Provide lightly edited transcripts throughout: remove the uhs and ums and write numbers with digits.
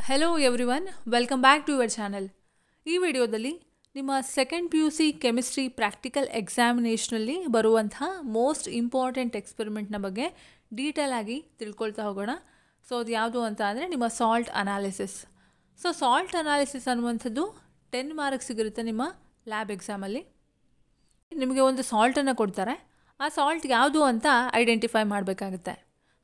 Hello everyone, welcome back to your channel. ಈ ವಿಡಿಯೋದಲ್ಲಿ ನಿಮ್ಮ ಸೆಕೆಂಡ್ PUC ಕೆಮಿಸ್ಟ್ರಿ ಪ್ರಾಕ್ಟಿಕಲ್ ಎಕ್ಸಾಮಿನೇಷನಲ್ಲಿ ಬರುವಂತಹ ಮೋಸ್ಟ್ ಇಂಪಾರ್ಟೆಂಟ್ ಎಕ್ಸ್ಪೆರಿಮೆಂಟ್ನ ಬಗ್ಗೆ ಡೀಟೇಲ್ ಆಗಿ ತಿಳ್ಕೊಳ್ತಾ ಹೋಗೋಣ. ಸೊ ಅದು ಯಾವುದು ಅಂತ ಅಂದರೆ ನಿಮ್ಮ salt analysis. So salt analysis ಅನ್ನುವಂಥದ್ದು 10 ಮಾರ್ಕ್ಸ್ ಸಿಗಿರುತ್ತೆ ನಿಮ್ಮ ಲ್ಯಾಬ್ ಎಕ್ಸಾಮಲ್ಲಿ. ನಿಮಗೆ ಒಂದು ಸಾಲ್ಟನ್ನು ಕೊಡ್ತಾರೆ, ಆ ಸಾಲ್ಟ್ ಯಾವುದು ಅಂತ ಐಡೆಂಟಿಫೈ ಮಾಡಬೇಕಾಗುತ್ತೆ.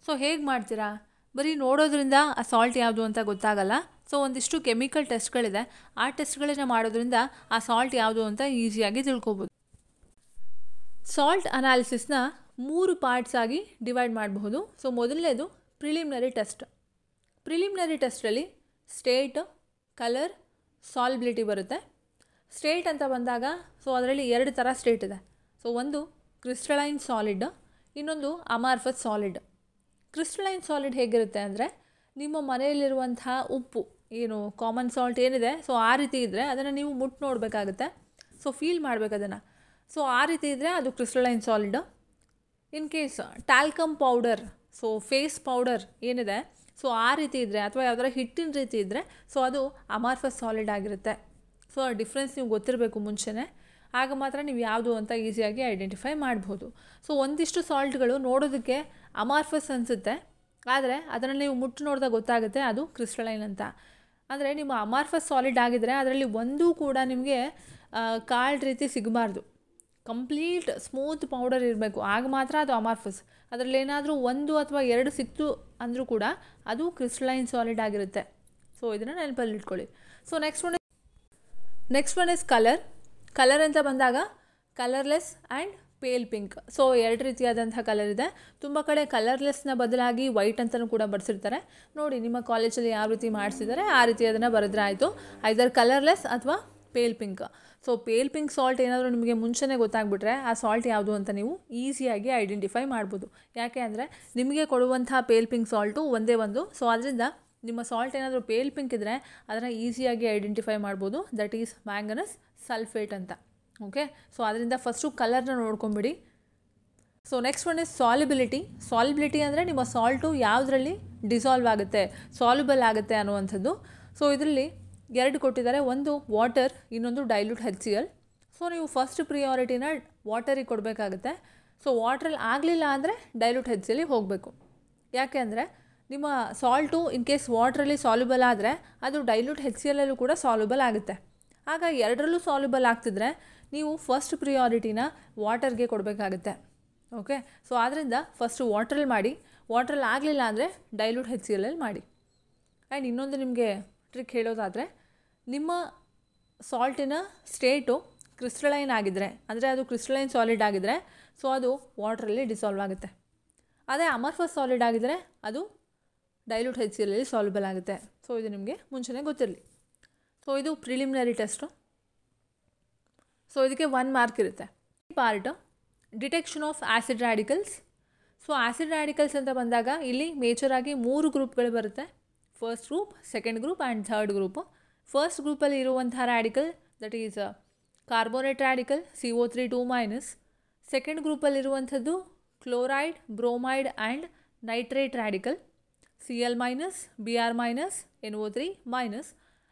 ಸೊ ಹೇಗೆ ಮಾಡ್ತೀರಾ? ಬರೀ ನೋಡೋದ್ರಿಂದ ಆ ಸಾಲ್ಟ್ ಯಾವುದು ಅಂತ ಗೊತ್ತಾಗಲ್ಲ. ಸೊ ಒಂದಿಷ್ಟು ಕೆಮಿಕಲ್ ಟೆಸ್ಟ್ಗಳಿದೆ, ಆ ಟೆಸ್ಟ್ಗಳನ್ನ ಮಾಡೋದ್ರಿಂದ ಆ ಸಾಲ್ಟ್ ಯಾವುದು ಅಂತ ಈಸಿಯಾಗಿ ತಿಳ್ಕೊಬೋದು. ಸಾಲ್ಟ್ ಅನಾಲಿಸಿಸ್ನ 3 ಪಾರ್ಟ್ಸ್ ಆಗಿ ಡಿವೈಡ್ ಮಾಡಬಹುದು. ಸೊ ಮೊದಲನೇದು ಪ್ರಿಲಿಮಿನರಿ ಟೆಸ್ಟ್. ಪ್ರಿಲಿಮಿನರಿ ಟೆಸ್ಟಲ್ಲಿ ಸ್ಟೇಟ್, ಕಲರ್, ಸಾಲ್ಬಿಲಿಟಿ ಬರುತ್ತೆ. ಸ್ಟೇಟ್ ಅಂತ ಬಂದಾಗ ಸೊ ಅದರಲ್ಲಿ 2 ಥರ ಸ್ಟೇಟ್ ಇದೆ. ಸೊ ಒಂದು ಕ್ರಿಸ್ಟಲೈನ್ ಸಾಲಿಡ್, ಇನ್ನೊಂದು ಅಮಾರ್ಫಸ್ ಸಾಲಿಡ್. ಕ್ರಿಸ್ಟಲೈನ್ ಸಾಲಿಡ್ ಹೇಗಿರುತ್ತೆ ಅಂದರೆ ನಿಮ್ಮ ಮನೆಯಲ್ಲಿರುವಂತಹ ಉಪ್ಪು ಏನು ಕಾಮನ್ ಸಾಲ್ಟ್ ಏನಿದೆ ಸೊ ಆ ರೀತಿ ಇದ್ದರೆ ಅದನ್ನು ನೀವು ಮುಟ್ಟು ನೋಡಬೇಕಾಗುತ್ತೆ. ಸೊ ಫೀಲ್ ಮಾಡಬೇಕು ಅದನ್ನು. ಸೊ ಆ ರೀತಿ ಇದ್ದರೆ ಅದು crystalline solid. In case talcum powder, so face powder ಏನಿದೆ ಸೊ ಆ ರೀತಿ ಇದ್ದರೆ ಅಥವಾ ಯಾವುದರ ಹಿಟ್ಟಿನ ರೀತಿ ಇದ್ದರೆ ಸೊ ಅದು ಅಮಾರ್ಫಸ್ ಸಾಲಿಡ್ ಆಗಿರುತ್ತೆ. ಸೊ ಆ ಡಿಫ್ರೆನ್ಸ್ ನೀವು ಗೊತ್ತಿರಬೇಕು ಮುಂಚೆನೇ, ಆಗ ಮಾತ್ರ ನೀವು ಯಾವುದು ಅಂತ ಈಸಿಯಾಗಿ ಐಡೆಂಟಿಫೈ ಮಾಡ್ಬೋದು. ಸೊ ಒಂದಿಷ್ಟು ಸಾಲ್ಟ್ಗಳು ನೋಡೋದಕ್ಕೆ ಅಮಾರ್ಫಸ್ ಅನಿಸುತ್ತೆ, ಆದರೆ ಅದನ್ನು ನೀವು ಮುಟ್ಟು ನೋಡಿದಾಗ ಗೊತ್ತಾಗುತ್ತೆ ಅದು ಕ್ರಿಸ್ಟಲೈನ್ ಅಂತ. ಅಂದರೆ ನಿಮ್ಮ ಅಮಾರ್ಫಸ್ ಸಾಲಿಡ್ ಆಗಿದ್ದರೆ ಅದರಲ್ಲಿ ಒಂದೂ ಕೂಡ ನಿಮಗೆ ಕಾಳು ರೀತಿ ಸಿಗಬಾರ್ದು, ಕಂಪ್ಲೀಟ್ ಸ್ಮೂತ್ ಪೌಡರ್ ಇರಬೇಕು, ಆಗ ಮಾತ್ರ ಅದು ಅಮಾರ್ಫಸ್. ಅದರಲ್ಲಿ ಏನಾದರೂ 1 ಅಥವಾ 2 ಸಿಕ್ತು ಅಂದರೂ ಕೂಡ ಅದು ಕ್ರಿಸ್ಟಲೈನ್ ಸಾಲಿಡ್ ಆಗಿರುತ್ತೆ. ಸೊ ಇದನ್ನು ನೆನಪಲ್ಲಿ ಇಟ್ಕೊಳ್ಳಿ. So next one is colour. Colour ಅಂತ ಬಂದಾಗ colourless and pale pink. So 2 ರೀತಿಯಾದಂಥ ಕಲರ್ ಇದೆ. ತುಂಬ ಕಡೆ ಕಲರ್ಲೆಸ್ನ ಬದಲಾಗಿ ವೈಟ್ ಅಂತಲೂ ಕೂಡ ಬರೆಸಿರ್ತಾರೆ. ನೋಡಿ ನಿಮ್ಮ ಕಾಲೇಜಲ್ಲಿ ಯಾವ ರೀತಿ ಮಾಡಿಸಿದ್ದಾರೆ ಆ ರೀತಿ ಅದನ್ನು ಬರೆದ್ರೆ ಆಯಿತು, ಐದರ್ ಕಲರ್ಲೆಸ್ ಅಥವಾ pale pink. So pale pink salt ಏನಾದರೂ ನಿಮಗೆ ಮುಂಚೆನೇ ಗೊತ್ತಾಗ್ಬಿಟ್ರೆ ಆ ಸಾಲ್ಟ್ ಯಾವುದು ಅಂತ ನೀವು ಈಸಿಯಾಗಿ ಐಡೆಂಟಿಫೈ ಮಾಡ್ಬೋದು. ಯಾಕೆ ಅಂದರೆ ನಿಮಗೆ ಕೊಡುವಂಥ ಪೇಲ್ ಪಿಂಕ್ ಸಾಲ್ಟು ಒಂದೇ ಒಂದು. ಸೊ ಅದರಿಂದ ನಿಮ್ಮ ಸಾಲ್ಟ್ ಏನಾದರೂ ಪೇಲ್ ಪಿಂಕ್ ಇದ್ದರೆ ಅದನ್ನು ಈಸಿಯಾಗಿ ಐಡೆಂಟಿಫೈ ಮಾಡ್ಬೋದು. ದಟ್ ಈಸ್ ಮ್ಯಾಂಗನಸ್ ಸಲ್ಫೇಟ್ ಅಂತ. ಓಕೆ, ಸೊ ಅದರಿಂದ ಫಸ್ಟು ಕಲರ್ನ ನೋಡ್ಕೊಂಬಿಡಿ. So next one is solubility. Solubility ಅಂದರೆ ನಿಮ್ಮ ಸಾಲ್ಟು ಯಾವುದರಲ್ಲಿ ಡಿಸಾಲ್ವ್ ಆಗುತ್ತೆ, ಸಾಲ್ಯುಬಲ್ ಆಗುತ್ತೆ ಅನ್ನುವಂಥದ್ದು. ಸೊ ಇದರಲ್ಲಿ 2 ಕೊಟ್ಟಿದ್ದಾರೆ, ಒಂದು ವಾಟರ್, ಇನ್ನೊಂದು ಡೈಲ್ಯೂಟ್ HCl. ಸೊ ನೀವು ಫಸ್ಟ್ ಪ್ರಿಯಾರಿಟಿನ ವಾಟರಿಗೆ ಕೊಡಬೇಕಾಗುತ್ತೆ. ಸೊ ವಾಟ್ರಲ್ಲಿ ಆಗಲಿಲ್ಲ ಅಂದರೆ ಡೈಲ್ಯೂಟ್ HCl ಹೋಗಬೇಕು. ಯಾಕೆ ಅಂದರೆ ನಿಮ್ಮ ಸಾಲ್ಟು ಇನ್ ಕೇಸ್ ವಾಟ್ರಲ್ಲಿ ಸಾಲ್ಯುಬಲ್ ಆದರೆ ಅದು ಡೈಲ್ಯೂಟ್ HClಲ್ಲೂ ಕೂಡ ಸಾಲ್ಯುಬಲ್ ಆಗುತ್ತೆ. ಆಗ 2ರಲ್ಲೂ ಸಾಲ್ಯುಬಲ್ ಆಗ್ತಿದ್ರೆ ನೀವು ಫಸ್ಟ್ ಪ್ರಿಯಾರಿಟಿನ ವಾಟರ್ಗೆ ಕೊಡಬೇಕಾಗುತ್ತೆ. ಓಕೆ, ಸೊ ಆದ್ದರಿಂದ ಫಸ್ಟು ವಾಟ್ರಲ್ಲಿ ಮಾಡಿ, ವಾಟ್ರಲ್ಲಿ ಆಗಲಿಲ್ಲ ಅಂದರೆ ಡೈಲ್ಯೂಟ್ HClಲ್ಲಿ ಮಾಡಿ. ಆ್ಯಂಡ್ ಇನ್ನೊಂದು ನಿಮಗೆ ಟ್ರಿಕ್ ಹೇಳೋದಾದರೆ, ನಿಮ್ಮ ಸಾಲ್ಟಿನ ಸ್ಟೇಟು ಕ್ರಿಸ್ಟಲೈನ್ ಆಗಿದ್ದರೆ ಅಂದರೆ ಅದು ಕ್ರಿಸ್ಟಲೈನ್ ಸಾಲಿಡ್ ಆಗಿದ್ದರೆ ಸೊ ಅದು ವಾಟ್ರಲ್ಲಿ ಡಿಸಾಲ್ವ್ ಆಗುತ್ತೆ. ಅದೇ ಅಮರ್ಫಸ್ ಸಾಲಿಡ್ ಆಗಿದ್ದರೆ ಅದು ಡೈಲ್ಯೂಟ್ HClಲ್ಲಿ ಸಾಲ್ಯುಬಲ್ ಆಗುತ್ತೆ. ಸೊ ಇದು ನಿಮಗೆ ಮುಂಚೆನೇ ಗೊತ್ತಿರಲಿ. ಸೊ ಇದು ಪ್ರಿಲಿಮಿನರಿ ಟೆಸ್ಟು. ಸೊ ಇದಕ್ಕೆ 1 ಮಾರ್ಕ್ ಇರುತ್ತೆ. ಈ part detection of acid radicals. So acid radicals ಅಂತ ಬಂದಾಗ ಇಲ್ಲಿ ಮೇಜರಾಗಿ 3 ಗ್ರೂಪ್ಗಳು ಬರುತ್ತೆ. First group, second group and third group. First ಗ್ರೂಪಲ್ಲಿ ಇರುವಂಥ radical that is carbonate radical CO3 2-. Second ಗ್ರೂಪಲ್ಲಿರುವಂಥದ್ದು chloride, bromide and nitrate radical Cl-, Br-, NO3-.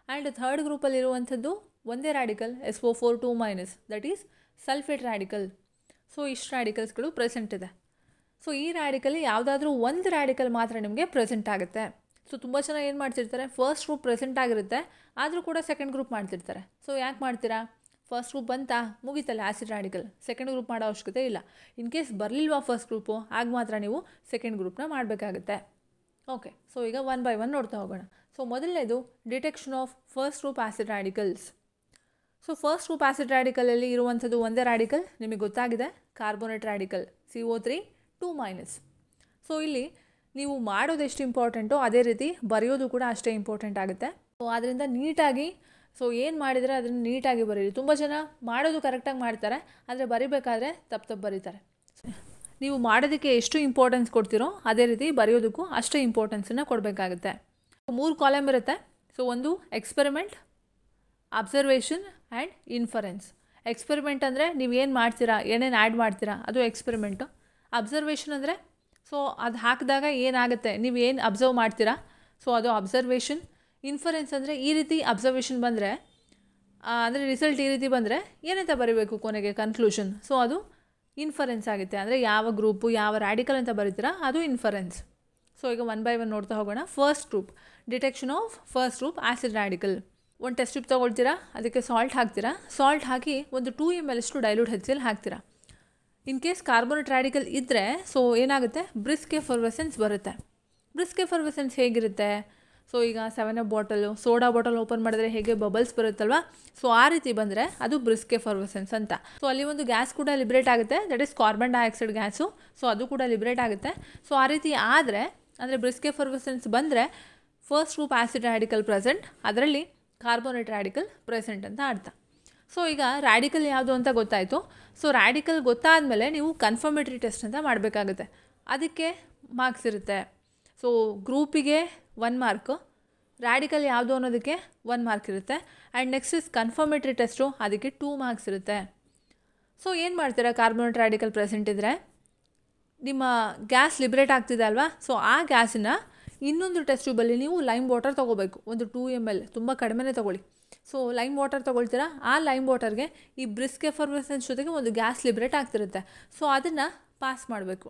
And third ಗ್ರೂಪಲ್ಲಿರುವಂಥದ್ದು ಒಂದೇ radical SO4 2-, that is sulphate radical. So ಇಷ್ಟು ರ್ಯಾಡಿಕಲ್ಸ್ಗಳು present ಇದೆ. So ಈ radical ಯಾವುದಾದ್ರೂ ಒಂದು ರ್ಯಾಡಿಕಲ್ ಮಾತ್ರ ನಿಮಗೆ ಪ್ರೆಸೆಂಟ್ ಆಗುತ್ತೆ. ಸೊ ತುಂಬ ಜನ ಏನು ಮಾಡ್ತಿರ್ತಾರೆ, ಫಸ್ಟ್ ಗ್ರೂಪ್ ಪ್ರೆಸೆಂಟ್ ಆಗಿರುತ್ತೆ ಆದರೂ ಕೂಡ ಸೆಕೆಂಡ್ ಗ್ರೂಪ್ ಮಾಡ್ತಿರ್ತಾರೆ. ಸೊ ಯಾಕೆ ಮಾಡ್ತೀರಾ? ಫಸ್ಟ್ ಗ್ರೂಪ್ ಬಂತಾ ಮುಗಿತಲ್ಲ ಆ್ಯಸಿಡ್ ರ್ಯಾಡಿಕಲ್, ಸೆಕೆಂಡ್ ಗ್ರೂಪ್ ಮಾಡೋ ಅವಶ್ಯಕತೆ ಇಲ್ಲ. ಇನ್ ಕೇಸ್ ಬರಲಿಲ್ವಾ ಫಸ್ಟ್ ಗ್ರೂಪು, ಆಗ ಮಾತ್ರ ನೀವು ಸೆಕೆಂಡ್ ಗ್ರೂಪ್ನ ಮಾಡಬೇಕಾಗುತ್ತೆ. ಓಕೆ, ಸೊ ಈಗ 1 by 1 ನೋಡ್ತಾ ಹೋಗೋಣ. ಸೊ ಮೊದಲನೇದು detection of first group acid radicals. So first group acid ರ್ಯಾಡಿಕಲಲ್ಲಿ ಇರುವಂಥದ್ದು ಒಂದೇ ರ್ಯಾಡಿಕಲ್, ನಿಮಗೆ ಗೊತ್ತಾಗಿದೆ, ಕಾರ್ಬೋನೇಟ್ ರ್ಯಾಡಿಕಲ್ CO3 2-. ಸೊ ಇಲ್ಲಿ ನೀವು ಮಾಡೋದು ಎಷ್ಟು ಇಂಪಾರ್ಟೆಂಟೋ ಅದೇ ರೀತಿ ಬರೆಯೋದು ಕೂಡ ಅಷ್ಟೇ ಇಂಪಾರ್ಟೆಂಟ್ ಆಗುತ್ತೆ. ಸೊ ಅದರಿಂದ ನೀಟಾಗಿ ಸೊ ಏನು ಮಾಡಿದರೆ ಅದನ್ನು ನೀಟಾಗಿ ಬರೀರಿ. ತುಂಬ ಜನ ಮಾಡೋದು ಕರೆಕ್ಟಾಗಿ ಮಾಡ್ತಾರೆ, ಆದರೆ ಬರಿಬೇಕಾದ್ರೆ ತಪ್ಪು ಬರೀತಾರೆ. ನೀವು ಮಾಡೋದಕ್ಕೆ ಎಷ್ಟು ಇಂಪಾರ್ಟೆನ್ಸ್ ಕೊಡ್ತೀರೋ ಅದೇ ರೀತಿ ಬರೆಯೋದಕ್ಕೂ ಅಷ್ಟೇ ಇಂಪಾರ್ಟೆನ್ಸನ್ನು ಕೊಡಬೇಕಾಗುತ್ತೆ. 3 ಕಾಲಮ್ ಇರುತ್ತೆ. ಸೊ ಒಂದು experiment, observation and inference. Experiment ಅಂದರೆ ನೀವು ಏನು ಮಾಡ್ತೀರಾ, ಏನೇನು ಆ್ಯಡ್ ಮಾಡ್ತೀರಾ ಅದು ಎಕ್ಸ್ಪೆರಿಮೆಂಟು. ಅಬ್ಸರ್ವೇಷನ್ ಅಂದರೆ ಸೊ ಅದು ಹಾಕಿದಾಗ ಏನಾಗುತ್ತೆ, ನೀವು ಏನು ಅಬ್ಸರ್ವ್ ಮಾಡ್ತೀರಾ ಸೊ ಅದು ಅಬ್ಸರ್ವೇಷನ್. ಇನ್ಫರೆನ್ಸ್ ಅಂದರೆ ಈ ರೀತಿ ಅಬ್ಸರ್ವೇಷನ್ ಬಂದರೆ, ಅಂದರೆ ರಿಸಲ್ಟ್ ಈ ರೀತಿ ಬಂದರೆ ಏನಂತ ಬರೀಬೇಕು ಕೊನೆಗೆ ಕನ್ಕ್ಲೂಷನ್. ಸೊ ಅದು ಇನ್ಫರೆನ್ಸ್ ಆಗುತ್ತೆ. ಅಂದರೆ ಯಾವ ಗ್ರೂಪು ಯಾವ ರ್ಯಾಡಿಕಲ್ ಅಂತ ಬರೀತೀರಾ ಅದು ಇನ್ಫರೆನ್ಸ್. ಸೊ ಈಗ 1 by 1 ನೋಡ್ತಾ ಹೋಗೋಣ. First group, detection of first group acid radical. ಒಂದು ಟೆಸ್ಟ್ ಟ್ಯೂಬ್ ತೊಗೊಳ್ತೀರಾ, ಅದಕ್ಕೆ ಸಾಲ್ಟ್ ಹಾಕ್ತೀರಾ, ಸಾಲ್ಟ್ ಹಾಕಿ ಒಂದು 2 ml ಅಷ್ಟು ಡೈಲ್ಯೂಟ್ HCl ಹಾಕ್ತೀರಾ. ಇನ್ ಕೇಸ್ ಕಾರ್ಬೋನೇಟ್ ರ್ಯಾಡಿಕಲ್ ಇದ್ದರೆ ಸೊ ಏನಾಗುತ್ತೆ, ಬ್ರಿಸ್ಕ್ ಎಫರ್ವೆಸೆನ್ಸ್ ಬರುತ್ತೆ. ಬ್ರಿಸ್ಕ್ ಎಫರ್ವೆಸೆನ್ಸ್ ಹೇಗಿರುತ್ತೆ, ಸೊ ಈಗ 7up bottle soda bottle open ಮಾಡಿದ್ರೆ ಹೇಗೆ ಬಬಲ್ಸ್ ಬರುತ್ತಲ್ವ, ಸೊ ಆ ರೀತಿ ಬಂದರೆ ಅದು ಬ್ರಿಸ್ಕ್ ಎಫರ್ವೆಸೆನ್ಸ್ ಅಂತ. ಸೊ ಅಲ್ಲಿ ಒಂದು ಗ್ಯಾಸ್ ಕೂಡ ಲಿಬ್ರೇಟ್ ಆಗುತ್ತೆ, that is carbon dioxide gas. So ಅದು ಕೂಡ ಲಿಬ್ರೇಟ್ ಆಗುತ್ತೆ. ಸೊ ಆ ರೀತಿ ಆದರೆ ಅಂದರೆ ಬ್ರಿಸ್ಕ್ ಎಫರ್ವೆಸೆನ್ಸ್ ಬಂದರೆ first group acid radical present, ಅದರಲ್ಲಿ ಕಾರ್ಬೋನೇಟ್ ರ್ಯಾಡಿಕಲ್ ಪ್ರೆಸೆಂಟ್ ಅಂತ ಅರ್ಥ. ಸೊ ಈಗ ರ್ಯಾಡಿಕಲ್ ಯಾವುದು ಅಂತ ಗೊತ್ತಾಯಿತು. ಸೊ ರ್ಯಾಡಿಕಲ್ ಗೊತ್ತಾದಮೇಲೆ ನೀವು ಕನ್ಫರ್ಮೇಟರಿ ಟೆಸ್ಟ್ ಅಂತ ಮಾಡಬೇಕಾಗುತ್ತೆ. ಅದಕ್ಕೆ ಮಾರ್ಕ್ಸ್ ಇರುತ್ತೆ. ಸೊ ಗ್ರೂಪಿಗೆ 1 ಮಾರ್ಕು, ರ್ಯಾಡಿಕಲ್ ಯಾವುದು ಅನ್ನೋದಕ್ಕೆ 1 ಮಾರ್ಕ್ ಇರುತ್ತೆ. And next is confirmatory test, ಅದಕ್ಕೆ 2 ಮಾರ್ಕ್ಸ್ ಇರುತ್ತೆ. ಸೊ ಏನು ಮಾಡ್ತೀರಾ, ಕಾರ್ಬೋನೇಟ್ ರ್ಯಾಡಿಕಲ್ ಪ್ರೆಸೆಂಟ್ ಇದ್ದರೆ ನಿಮ್ಮ ಗ್ಯಾಸ್ ಲಿಬ್ರೇಟ್ ಆಗ್ತಿದೆ ಅಲ್ವಾ, ಸೊ ಆ ಗ್ಯಾಸನ್ನು ಇನ್ನೊಂದು ಟೆಸ್ಟ್ ಟ್ಯೂಬಲ್ಲಿ ನೀವು ಲೈಮ್ ವಾಟರ್ ತೊಗೋಬೇಕು. ಒಂದು 2 ml, ತುಂಬ ಕಡಿಮೆನೇ ತೊಗೊಳ್ಳಿ. ಸೊ ಲೈಮ್ ವಾಟರ್ ತೊಗೊಳ್ತೀರಾ, ಆ ಲೈಮ್ ವಾಟರ್ಗೆ ಈ ಬ್ರಿಸ್ಕ್ ಎಫರ್ವೆಸೆನ್ಸ್ ಜೊತೆಗೆ ಒಂದು ಗ್ಯಾಸ್ ಲಿಬ್ರೇಟ್ ಆಗ್ತಿರುತ್ತೆ. ಸೊ ಅದನ್ನು ಪಾಸ್ ಮಾಡಬೇಕು.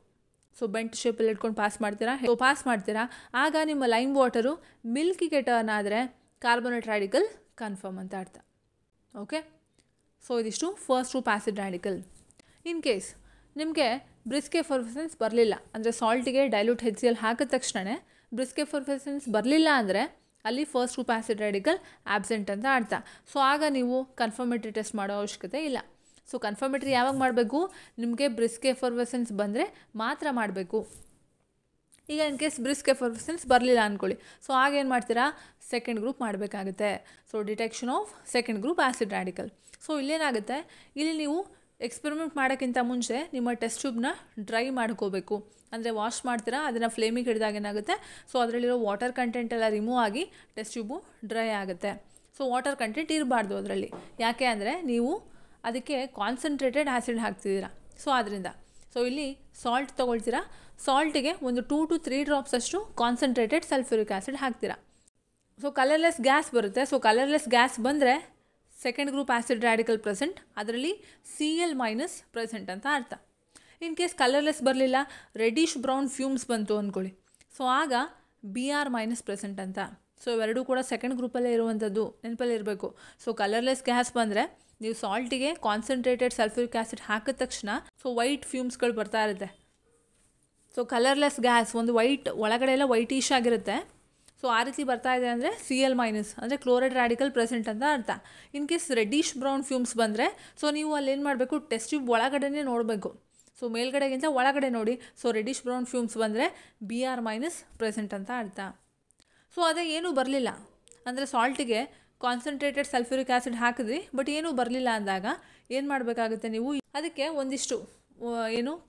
ಸೊ ಬೆಂಟ್ ಶೇಪಲ್ಲಿ ಇಟ್ಕೊಂಡು ಪಾಸ್ ಮಾಡ್ತೀರಾ. ಆಗ ನಿಮ್ಮ ಲೈಮ್ ವಾಟರು ಮಿಲ್ಕಿಗೆ ಟರ್ನ್ ಆದರೆ ಕಾರ್ಬೋನೇಟ್ ರ್ಯಾಡಿಕಲ್ ಕನ್ಫರ್ಮ್ ಅಂತ ಅರ್ಥ. ಓಕೆ, ಸೊ ಇದಿಷ್ಟು first group acid radical. In case ನಿಮಗೆ ಬ್ರಿಸ್ಕ್ ಎಫರ್ವೆಸೆನ್ಸ್ ಬರಲಿಲ್ಲ ಅಂದರೆ ಸಾಲ್ಟಿಗೆ ಡೈಲ್ಯೂಟ್ HCl ಹಾಕಿದ ತಕ್ಷಣ ಬ್ರಿಸ್ಕ್ ಎಫರ್ವೆಸೆನ್ಸ್ ಬರಲಿಲ್ಲ ಅಂದರೆ ಅಲ್ಲಿ first group acid radical absent ಅಂತ ಅರ್ಥ. ಸೊ ಆಗ ನೀವು ಕನ್ಫರ್ಮೇಟರಿ ಟೆಸ್ಟ್ ಮಾಡೋ ಅವಶ್ಯಕತೆ ಇಲ್ಲ. ಸೊ ಕನ್ಫರ್ಮೇಟರಿ ಯಾವಾಗ ಮಾಡಬೇಕು, ನಿಮಗೆ ಬ್ರಿಸ್ಕ್ ಎಫರ್ವೆಸೆನ್ಸ್ ಬಂದರೆ ಮಾತ್ರ ಮಾಡಬೇಕು. ಈಗ ಇನ್ ಕೇಸ್ ಬ್ರಿಸ್ಕ್ ಎಫರ್ವೆಸೆನ್ಸ್ ಬರಲಿಲ್ಲ ಅಂದ್ಕೊಳ್ಳಿ, ಸೊ ಆಗ ಏನು ಮಾಡ್ತೀರಾ, ಸೆಕೆಂಡ್ ಗ್ರೂಪ್ ಮಾಡಬೇಕಾಗುತ್ತೆ. So detection of second group acid radical. So ಇಲ್ಲೇನಾಗುತ್ತೆ, ಇಲ್ಲಿ ನೀವು ಎಕ್ಸ್ಪೆರಿಮೆಂಟ್ ಮಾಡೋಕ್ಕಿಂತ ಮುಂಚೆ ನಿಮ್ಮ ಟೆಸ್ಟ್ ಟ್ಯೂಬ್ನ ಡ್ರೈ ಮಾಡ್ಕೋಬೇಕು. ಅಂದರೆ ವಾಶ್ ಮಾಡ್ತೀರಾ, ಅದನ್ನು ಫ್ಲೇಮಿಗೆ ಹಿಡಿದಾಗ ಏನಾಗುತ್ತೆ, ಸೊ ಅದರಲ್ಲಿರೋ ವಾಟರ್ ಕಂಟೆಂಟ್ ಎಲ್ಲ ರಿಮೂವ್ ಆಗಿ ಟೆಸ್ಟ್ ಟ್ಯೂಬು ಡ್ರೈ ಆಗುತ್ತೆ. ಸೊ ವಾಟರ್ ಕಂಟೆಂಟ್ ಇರಬಾರ್ದು ಅದರಲ್ಲಿ. ಯಾಕೆ ಅಂದರೆ ನೀವು ಅದಕ್ಕೆ ಕಾನ್ಸಂಟ್ರೇಟೆಡ್ ಆ್ಯಸಿಡ್ ಹಾಕ್ತಿದ್ದೀರಾ. ಸೊ ಅದರಿಂದ ಸೊ ಇಲ್ಲಿ ಸಾಲ್ಟ್ ತೊಗೊಳ್ತೀರಾ, ಸಾಲ್ಟಿಗೆ ಒಂದು 2 to 3 drops ಅಷ್ಟು ಕಾನ್ಸಂಟ್ರೇಟೆಡ್ ಸಲ್ಫ್ಯೂರಿಕ್ ಆ್ಯಸಿಡ್ ಹಾಕ್ತೀರಾ. ಸೊ ಕಲರ್ಲೆಸ್ ಗ್ಯಾಸ್ ಬರುತ್ತೆ. ಸೊ ಕಲರ್ಲೆಸ್ ಗ್ಯಾಸ್ ಬಂದರೆ second group acid radical present, ಅದರಲ್ಲಿ Cl- ಪ್ರೆಸೆಂಟ್ ಅಂತ ಅರ್ಥ. ಇನ್ ಕೇಸ್ ಕಲರ್ಲೆಸ್ ಬರಲಿಲ್ಲ, ರೆಡಿಶ್ ಬ್ರೌನ್ ಫ್ಯೂಮ್ಸ್ ಬಂತು ಅಂದ್ಕೊಳ್ಳಿ, ಸೊ ಆಗ Br- ಪ್ರೆಸೆಂಟ್ ಅಂತ. ಸೊ ಇವೆರಡೂ ಕೂಡ ಸೆಕೆಂಡ್ ಗ್ರೂಪಲ್ಲೇ ಇರುವಂಥದ್ದು, ನೆನಪಲ್ಲಿ ಇರಬೇಕು. ಸೊ ಕಲರ್ಲೆಸ್ ಗ್ಯಾಸ್ ಬಂದರೆ ನೀವು ಸಾಲ್ಟಿಗೆ ಕಾನ್ಸಂಟ್ರೇಟೆಡ್ ಸಲ್ಫ್ಯೂರಿಕ್ ಆ್ಯಸಿಡ್ ಹಾಕಿದ ತಕ್ಷಣ ಸೊ ವೈಟ್ ಫ್ಯೂಮ್ಸ್ಗಳು ಬರ್ತಾ ಇರುತ್ತೆ. ಸೊ ಕಲರ್ಲೆಸ್ ಗ್ಯಾಸ್ ಒಂದು ವೈಟ್ ಒಳಗಡೆ ಎಲ್ಲ ವೈಟಿಶ್ ಆಗಿರುತ್ತೆ. ಸೊ ಆ ರೀತಿ ಬರ್ತಾ ಇದೆ ಅಂದರೆ Cl- ಅಂದರೆ ಕ್ಲೋರೈಡ್ ರ್ಯಾಡಿಕಲ್ ಪ್ರೆಸೆಂಟ್ ಅಂತ ಅರ್ಥ. In case reddish brown fumes ಬಂದರೆ ಸೊ ನೀವು ಅಲ್ಲಿ ಏನು ಮಾಡಬೇಕು, ಟೆಸ್ಟ್ ಟ್ಯೂಬ್ ಒಳಗಡೆನೇ ನೋಡಬೇಕು. ಸೊ ಮೇಲ್ಗಡೆಗಿಂತ ಒಳಗಡೆ ನೋಡಿ. ಸೊ ರೆಡಿಶ್ ಬ್ರೌನ್ ಫ್ಯೂಮ್ಸ್ ಬಂದರೆ Br- ಪ್ರೆಸೆಂಟ್ ಅಂತ ಅರ್ಥ. ಸೊ ಅದೇ ಏನೂ ಬರಲಿಲ್ಲ ಅಂದರೆ ಸಾಲ್ಟಿಗೆ ಕಾನ್ಸಂಟ್ರೇಟೆಡ್ ಸಲ್ಫ್ಯೂರಿಕ್ ಆ್ಯಸಿಡ್ ಹಾಕಿದ್ರಿ ಬಟ್ ಏನೂ ಬರಲಿಲ್ಲ ಅಂದಾಗ ಏನು ಮಾಡಬೇಕಾಗುತ್ತೆ, ನೀವು ಅದಕ್ಕೆ ಒಂದಿಷ್ಟು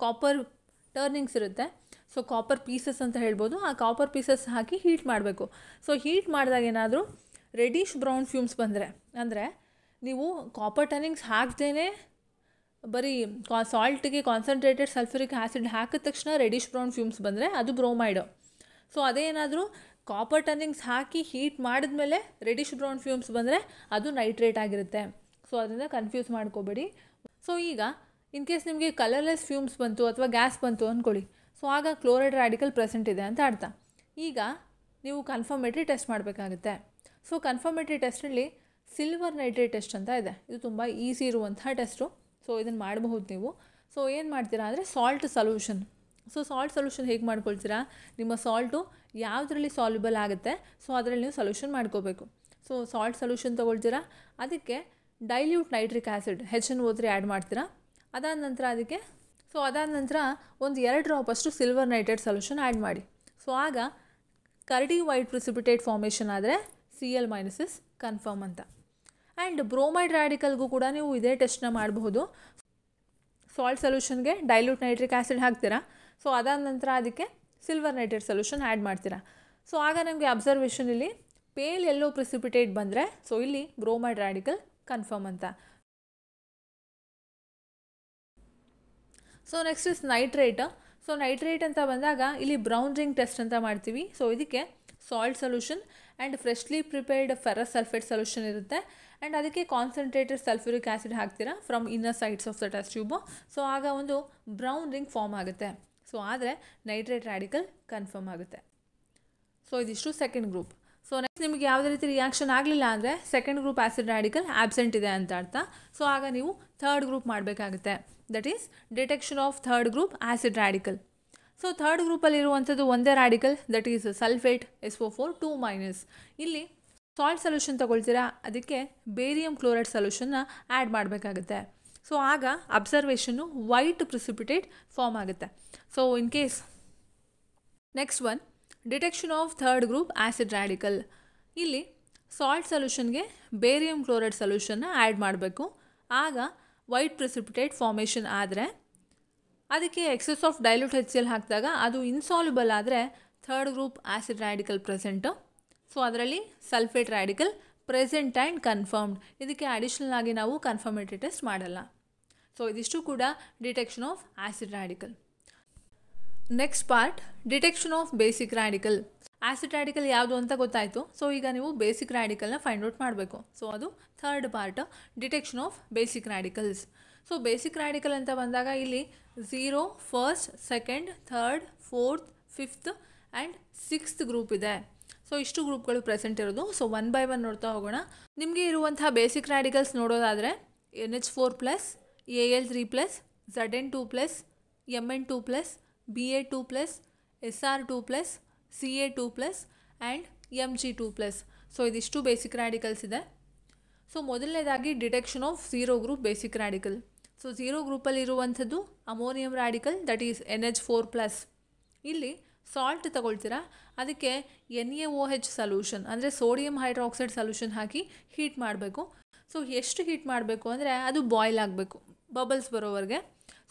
ಕಾಪರ್ ಟರ್ನಿಂಗ್ಸ್ ಇರುತ್ತೆ. ಸೊ ಕಾಪರ್ ಪೀಸಸ್ ಅಂತ ಹೇಳ್ಬೋದು. ಆ ಕಾಪರ್ ಪೀಸಸ್ ಹಾಕಿ ಹೀಟ್ ಮಾಡಬೇಕು. ಸೊ ಹೀಟ್ ಮಾಡಿದಾಗ ಏನಾದರೂ ರೆಡಿಶ್ ಬ್ರೌನ್ ಫ್ಯೂಮ್ಸ್ ಬಂದರೆ, ಅಂದರೆ ನೀವು ಕಾಪರ್ ಟರ್ನಿಂಗ್ಸ್ ಹಾಕ್ದೇ ಬರೀ ಸಾಲ್ಟಿಗೆ ಕಾನ್ಸಂಟ್ರೇಟೆಡ್ ಸಲ್ಫ್ಯೂರಿಕ್ ಆ್ಯಸಿಡ್ ಹಾಕಿದ ತಕ್ಷಣ ರೆಡಿಶ್ ಬ್ರೌನ್ ಫ್ಯೂಮ್ಸ್ ಬಂದರೆ ಅದು ಬ್ರೋಮೈಡು. ಸೊ ಅದೇನಾದರೂ ಕಾಪರ್ ಟರ್ನಿಂಗ್ಸ್ ಹಾಕಿ ಹೀಟ್ ಮಾಡಿದ್ಮೇಲೆ ರೆಡಿಶ್ ಬ್ರೌನ್ ಫ್ಯೂಮ್ಸ್ ಬಂದರೆ ಅದು ನೈಟ್ರೇಟ್ ಆಗಿರುತ್ತೆ. ಸೊ ಅದರಿಂದ ಕನ್ಫ್ಯೂಸ್ ಮಾಡ್ಕೋಬೇಡಿ. ಸೊ ಈಗ ಇನ್ ಕೇಸ್ ನಿಮಗೆ ಕಲರ್ಲೆಸ್ ಫ್ಯೂಮ್ಸ್ ಬಂತು ಅಥವಾ ಗ್ಯಾಸ್ ಬಂತು ಅಂದ್ಕೊಳ್ಳಿ, ಸೊ ಆಗ ಕ್ಲೋರೈಡ್ ರ್ಯಾಡಿಕಲ್ ಪ್ರೆಸೆಂಟ್ ಇದೆ ಅಂತ ಅರ್ಥ. ಈಗ ನೀವು ಕನ್ಫರ್ಮೇಟರಿ ಟೆಸ್ಟ್ ಮಾಡಬೇಕಾಗುತ್ತೆ. ಸೊ ಕನ್ಫರ್ಮೇಟರಿ ಟೆಸ್ಟಲ್ಲಿ ಸಿಲ್ವರ್ ನೈಟ್ರೇಟ್ ಟೆಸ್ಟ್ ಅಂತ ಇದೆ. ಇದು ತುಂಬ ಈಸಿ ಇರುವಂಥ ಟೆಸ್ಟು. ಸೊ ಇದನ್ನು ಮಾಡಬಹುದು ನೀವು. ಸೊ ಏನು ಮಾಡ್ತೀರಾ ಅಂದರೆ salt solution. So salt solution ಹೇಗೆ ಮಾಡ್ಕೊಳ್ತೀರಾ, ನಿಮ್ಮ ಸಾಲ್ಟು ಯಾವುದರಲ್ಲಿ ಸಾಲ್ಯುಬಲ್ ಆಗುತ್ತೆ ಸೊ ಅದರಲ್ಲಿ ನೀವು ಸೊಲ್ಯೂಷನ್ ಮಾಡ್ಕೋಬೇಕು. ಸೊ ಸಾಲ್ಟ್ ಸೊಲ್ಯೂಷನ್ ತೊಗೊಳ್ತೀರಾ, ಅದಕ್ಕೆ dilute nitric acid HNO3 add ಮಾಡ್ತೀರಾ. ಅದಾದ ನಂತರ ಒಂದು 2 ಡ್ರಾಪ್ ಅಷ್ಟು ಸಿಲ್ವರ್ ನೈಟ್ರೇಟ್ ಸೊಲ್ಯೂಷನ್ ಆ್ಯಡ್ ಮಾಡಿ. ಸೊ ಆಗ ಕರ್ಡಿ ವೈಟ್ ಪ್ರಿಸಿಪಿಟೇಟ್ ಫಾರ್ಮೇಷನ್ ಆದರೆ Cl- ಕನ್ಫರ್ಮ್ ಅಂತ. ಆ್ಯಂಡ್ ಬ್ರೋಮೈಡ್ ರ್ಯಾಡಿಕಲ್ಗೂ ಕೂಡ ನೀವು ಇದೇ ಟೆಸ್ಟ್ನ ಮಾಡಬಹುದು. ಸಾಲ್ಟ್ ಸೊಲ್ಯೂಷನ್ಗೆ ಡೈಲ್ಯೂಟ್ ನೈಟ್ರಿಕ್ ಆ್ಯಸಿಡ್ ಹಾಕ್ತೀರಾ. ಸೊ ಅದಾದ ನಂತರ ಅದಕ್ಕೆ ಸಿಲ್ವರ್ ನೈಟ್ರೇಟ್ ಸೊಲ್ಯೂಷನ್ ಆ್ಯಡ್ ಮಾಡ್ತೀರಾ. ಸೊ ಆಗ ನಮಗೆ ಅಬ್ಸರ್ವೇಷನ್ ಇಲ್ಲಿ ಪೇಲ್ ಎಲ್ಲೋ ಪ್ರಿಸಿಪಿಟೇಟ್ ಬಂದರೆ ಸೊ ಇಲ್ಲಿ ಬ್ರೋಮೈಡ್ ರ್ಯಾಡಿಕಲ್ ಕನ್ಫರ್ಮ್ ಅಂತ. So next is nitrate. So nitrate ಅಂತ ಬಂದಾಗ ಇಲ್ಲಿ ಬ್ರೌನ್ ರಿಂಗ್ ಟೆಸ್ಟ್ ಅಂತ ಮಾಡ್ತೀವಿ. ಸೊ ಇದಕ್ಕೆ salt solution and freshly prepared ferrous sulphate solution ಇರುತ್ತೆ. ಆ್ಯಂಡ್ ಅದಕ್ಕೆ ಕಾನ್ಸಂಟ್ರೇಟೆಡ್ ಸಲ್ಫ್ಯೂರಿಕ್ ಆ್ಯಸಿಡ್ ಹಾಕ್ತೀರಾ from inner sides of the test tube. So ಆಗ ಒಂದು ಬ್ರೌನ್ ರಿಂಗ್ ಫಾರ್ಮ್ ಆಗುತ್ತೆ. ಸೊ ಆದರೆ ನೈಟ್ರೇಟ್ ರ್ಯಾಡಿಕಲ್ ಕನ್ಫರ್ಮ್ ಆಗುತ್ತೆ. ಸೊ ಇದಿಷ್ಟು ಸೆಕೆಂಡ್ ಗ್ರೂಪ್. ಸೊ ನೆಕ್ಸ್ಟ್ ನಿಮಗೆ ಯಾವುದೇ ರೀತಿ ರಿಯಾಕ್ಷನ್ ಆಗಲಿಲ್ಲ ಅಂದರೆ second group acid radical absent ಇದೆ ಅಂತ ಅರ್ಥ. ಸೊ ಆಗ ನೀವು ಥರ್ಡ್ ಗ್ರೂಪ್ ಮಾಡಬೇಕಾಗುತ್ತೆ. That is detection of third group acid radical. So third ಗ್ರೂಪಲ್ಲಿರುವಂಥದ್ದು ಒಂದೇ radical, that is sulphate SO4 2-. ಇಲ್ಲಿ ಸಾಲ್ಟ್ ಸೊಲ್ಯೂಷನ್ ತೊಗೊಳ್ತೀರಾ, ಅದಕ್ಕೆ ಬೇರಿಯಂ ಕ್ಲೋರೈಡ್ ಸೊಲ್ಯೂಷನ್ನ ಆ್ಯಡ್ ಮಾಡಬೇಕಾಗುತ್ತೆ. ಸೊ ಆಗ ಅಬ್ಸರ್ವೇಷನ್ನು ವೈಟ್ ಪ್ರಿಸಿಪಿಟೇಟ್ ಫಾರ್ಮ್ ಆಗುತ್ತೆ. So in case next one detection of third group acid radical. ಇಲ್ಲಿ salt ಸೊಲ್ಯೂಷನ್ಗೆ barium chloride ಸೊಲ್ಯೂಷನ್ನ add ಮಾಡಬೇಕು. ಆಗ ವೈಟ್ ಪ್ರಿಸಿಪಿಟೇಟ್ ಫಾರ್ಮೇಷನ್ ಆದರೆ ಅದಕ್ಕೆ ಎಕ್ಸೆಸ್ ಆಫ್ ಡೈಲ್ಯೂಟ್ HCl ಹಾಕಿದಾಗ ಅದು ಇನ್ಸಾಲ್ಯುಬಲ್ ಆದರೆ third group acid radical present. So ಅದರಲ್ಲಿ sulphate radical present and confirmed. ಇದಕ್ಕೆ ಅಡಿಷ್ನಲ್ ಆಗಿ ನಾವು ಕನ್ಫರ್ಮೇಟರಿ ಟೆಸ್ಟ್ ಮಾಡಲ್ಲ. ಸೊ ಇದಿಷ್ಟು ಕೂಡ detection of acid radical. Next part detection of basic radical. Acid radical ಯಾವುದು ಅಂತ ಗೊತ್ತಾಯಿತು. ಸೊ ಈಗ ನೀವು ಬೇಸಿಕ್ ರ್ಯಾಡಿಕಲ್ನ ಫೈಂಡ್ ಔಟ್ ಮಾಡಬೇಕು. ಸೊ ಅದು third part, detection of basic radicals. So basic radical ಅಂತ ಬಂದಾಗ ಇಲ್ಲಿ 0, 1st, 2nd, 3rd, 4th, 5th and 6th group ಇದೆ. ಸೊ ಇಷ್ಟು ಗ್ರೂಪ್ಗಳು ಪ್ರೆಸೆಂಟ್ ಇರೋದು. ಸೊ 1 by 1 ನೋಡ್ತಾ ಹೋಗೋಣ. ನಿಮಗೆ ಇರುವಂತಹ ಬೇಸಿಕ್ ರ್ಯಾಡಿಕಲ್ಸ್ ನೋಡೋದಾದರೆ NH4+, Al3+, Zn2+, Mn2+, Ba2+, Sr2+, Ca2+ and Mg2+. So ಇದಿಷ್ಟು ಬೇಸಿಕ್ ರ್ಯಾಡಿಕಲ್ಸ್ ಇದೆ. ಸೊ ಮೊದಲನೇದಾಗಿ detection of 0 group basic radical. So 0 ಗ್ರೂಪಲ್ಲಿರುವಂಥದ್ದು ammonium radical, that is NH4+. ಇಲ್ಲಿ ಸಾಲ್ಟ್ ತಗೊಳ್ತೀರಾ, ಅದಕ್ಕೆ NaOH ಸೊಲ್ಯೂಷನ್ ಅಂದರೆ ಸೋಡಿಯಂ ಹೈಡ್ರಾಕ್ಸೈಡ್ ಸೊಲ್ಯೂಷನ್ ಹಾಕಿ ಹೀಟ್ ಮಾಡಬೇಕು. ಸೊ ಎಷ್ಟು ಹೀಟ್ ಮಾಡಬೇಕು ಅಂದರೆ ಅದು ಬಾಯ್ಲ್ ಆಗಬೇಕು, ಬಬಲ್ಸ್ ಬರೋವರೆಗೆ.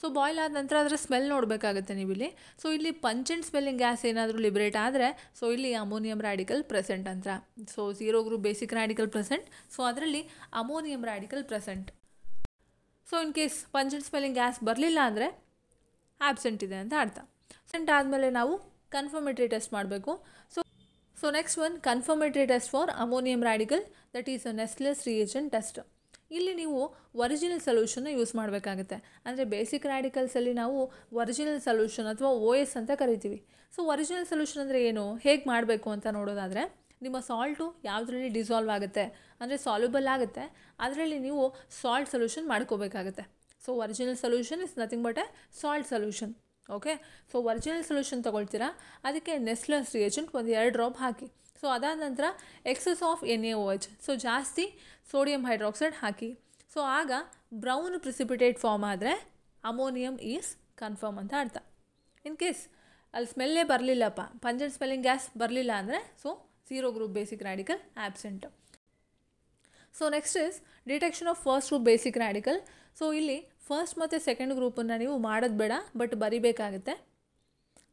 ಸೊ ಬಾಯ್ಲ್ ಆದ ನಂತರ ಅದರ ಸ್ಮೆಲ್ ನೋಡಬೇಕಾಗುತ್ತೆ ನೀವಿಲ್ಲಿ. ಸೊ ಇಲ್ಲಿ ಪಂಚೆಂಟ್ ಸ್ಮೆಲ್ಲಿಂಗ್ ಗ್ಯಾಸ್ ಏನಾದರೂ ಲಿಬರೇಟ್ ಆದರೆ ಸೊ ಇಲ್ಲಿ ಅಮೋನಿಯಂ ರ್ಯಾಡಿಕಲ್ ಪ್ರೆಸೆಂಟ್ ಅಂತ. So 0 group basic radical present. So ಅದರಲ್ಲಿ ammonium radical present. So in case pungent smelling gas ಬರಲಿಲ್ಲ ಅಂದರೆ ಆಬ್ಸೆಂಟ್ ಇದೆ ಅಂತ ಅರ್ಥ. ಆಬ್ಸೆಂಟ್ ಆದಮೇಲೆ ನಾವು ಕನ್ಫರ್ಮೇಟರಿ ಟೆಸ್ಟ್ ಮಾಡಬೇಕು. So next one confirmatory test for ammonium radical, that is Nessler's reagent test. ಇಲ್ಲಿ ನೀವು ಒರಿಜಿನಲ್ ಸೊಲ್ಯೂಷನ್ನ ಯೂಸ್ ಮಾಡಬೇಕಾಗುತ್ತೆ. ಅಂದರೆ ಬೇಸಿಕ್ ರ್ಯಾಡಿಕಲ್ಸಲ್ಲಿ ನಾವು ಒರಿಜಿನಲ್ ಸೊಲ್ಯೂಷನ್ ಅಥವಾ OS ಅಂತ ಕರಿತೀವಿ. ಸೊ ಒರಿಜಿನಲ್ ಸೊಲ್ಯೂಷನ್ ಅಂದರೆ ಏನು, ಹೇಗೆ ಮಾಡಬೇಕು ಅಂತ ನೋಡೋದಾದರೆ ನಿಮ್ಮ ಸಾಲ್ಟು ಯಾವುದರಲ್ಲಿ ಡಿಸಾಲ್ವ್ ಆಗುತ್ತೆ ಅಂದರೆ ಸಾಲ್ಯುಬಲ್ ಆಗುತ್ತೆ, ಅದರಲ್ಲಿ ನೀವು ಸಾಲ್ಟ್ ಸೊಲ್ಯೂಷನ್ ಮಾಡ್ಕೋಬೇಕಾಗುತ್ತೆ. So original solution is nothing but a salt solution. Okay, so original solution ತೊಗೊಳ್ತೀರಾ, ಅದಕ್ಕೆ ನೆಸ್ಲೆಸ್ ರಿಯೇಜೆಂಟ್ ಒಂದು 2 ಡ್ರಾಪ್ ಹಾಕಿ. ಸೊ ಅದಾದ ನಂತರ ಎಕ್ಸಸ್ ಆಫ್ NaOH, ಸೊ ಜಾಸ್ತಿ ಸೋಡಿಯಂ ಹೈಡ್ರಾಕ್ಸೈಡ್ ಹಾಕಿ. ಸೊ ಆಗ ಬ್ರೌನ್ ಪ್ರಿಸಿಪಿಟೇಟ್ ಫಾರ್ಮ್ ಆದರೆ ಅಮೋನಿಯಂ ಈಸ್ ಕನ್ಫರ್ಮ್ ಅಂತ ಅರ್ಥ. ಇನ್ ಕೇಸ್ ಅಲ್ಲಿ ಸ್ಮೆಲ್ಲೇ ಬರಲಿಲ್ಲಪ್ಪ, ಪಂಜೆಂಟ್ ಸ್ಮೆಲ್ಲಿಂಗ್ ಗ್ಯಾಸ್ ಬರಲಿಲ್ಲ ಅಂದರೆ so 0 group basic radical absent. So next is detection of first group basic radical. So ಇಲ್ಲಿ first ಮತ್ತು ಸೆಕೆಂಡ್ ಗ್ರೂಪನ್ನು ನೀವು ಮಾಡೋದು ಬೇಡ, ಬಟ್ ಬರಿಬೇಕಾಗುತ್ತೆ.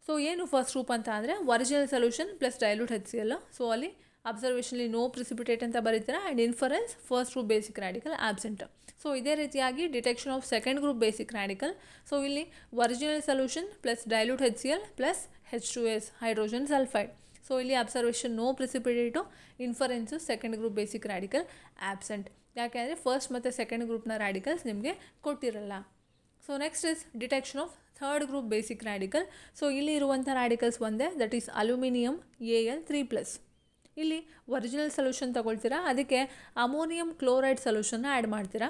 ಸೊ ಏನು ಫಸ್ಟ್ ಗ್ರೂಪ್ ಅಂತ ಅಂದರೆ original solution plus dilute HCl. So ಅಲ್ಲಿ ಅಬ್ಸರ್ವೇಷನ್ಲಿ ನೋ ಪ್ರಿಸಿಪಿಟೇಟ್ ಅಂತ ಬರೀತೀರಾ and inference first group basic radical absent. So ಇದೇ ರೀತಿಯಾಗಿ detection of second group basic radical. So ಇಲ್ಲಿ original solution plus dilute HCl plus H2S hydrogen sulphide. So ಇಲ್ಲಿ observation no precipitate, inference second group basic radical absent. ಯಾಕೆಂದರೆ first ಮತ್ತು second ಗ್ರೂಪ್ನ radicals ನಿಮಗೆ ಕೊಟ್ಟಿರಲ್ಲ. So next is detection of third group basic radical. So ಇಲ್ಲಿ ಇರುವಂಥ radicals ಒಂದೇ, that is aluminium Al3+. ಇಲ್ಲಿ ಒರಿಜಿನಲ್ ಸೊಲ್ಯೂಷನ್ ತಗೊಳ್ತೀರಾ, ಅದಕ್ಕೆ ಅಮೋನಿಯಂ ಕ್ಲೋರೈಡ್ ಸೊಲ್ಯೂಷನ್ನ ಆ್ಯಡ್ ಮಾಡ್ತೀರಾ.